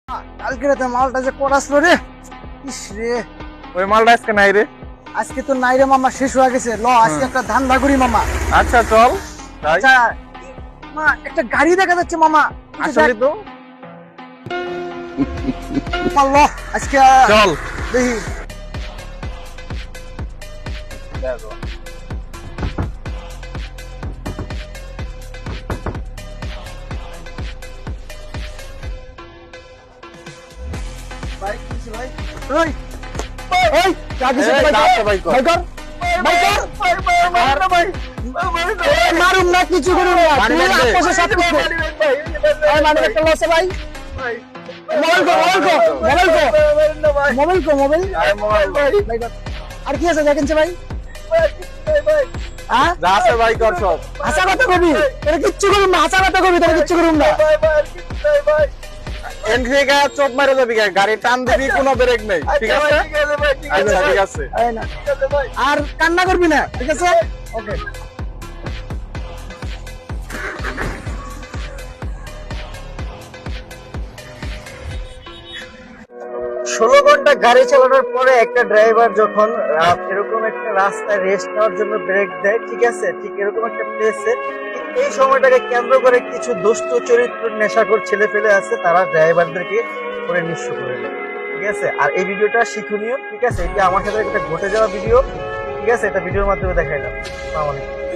কালকে রাতে মালটা যে করাছিল রে, ইস রে। ওই মালটা আজকে নাই রে। আজকে তো নাই রে মামা, শেষ হয়ে গেছে। ল আজকে একটা ধান্দা করি মামা। আচ্ছা চল তাই। আচ্ছা মা, একটা গাড়ি দেখা যাচ্ছে মামা। আসলে তো মামা, ল আজকে চল। দেখি। ভাই কিছু ভাই, ওই ওই গাড়ি এই, দাঁড়াতে ভাই কর। মারুম না, কিছু করুন না। বাড়ি তুই লাগবে। আপোষে সব কিছু কর। এই মানে একটা লসে ভাই। মোবাইল কো, মোবাইল। আরে মোবাইল ভাই কর। আর কি আছে দেখেন ভাই? হ্যাঁ, যা আছে ভাই কর সব। হাসা কথা কবি, তোরা কিচ্ছু করুন না। হাসা কথা কবি, তোরা কিচ্ছু করুন না। এন্ট্রি গা চোপ মারে যাবি গা, গাড়ি টান দিবি কোনো ব্রেক নেই, ঠিক আছে? আচ্ছা ঠিক আছে। এই না। আর কান্না করবি না, ঠিক আছে? ওকে। ষোলো ঘন্টা গাড়ি চালানোর পরে একটা ড্রাইভার যখন এরকম একটা রাস্তায় রেস্ট নেওয়ার জন্য ব্রেক দেয়, ঠিক আছে, ঠিক এরকম একটা প্লেসে, এই সময়টাকে কেন্দ্র করে কিছু দুষ্ট চরিত্র নেশাখোর ছেলে ফেলে আছে, তারা ড্রাইভারদেরকে করে নিঃস্ব করে দেয়, ঠিক আছে? আর এই ভিডিওটা শিক্ষণীয়, ঠিক আছে? এটা আমার সাথে একটা ঘটে যাওয়া ভিডিও, ঠিক আছে? এটা ভিডিওর মাধ্যমে দেখাইলাম। আসসালামু আলাইকুম।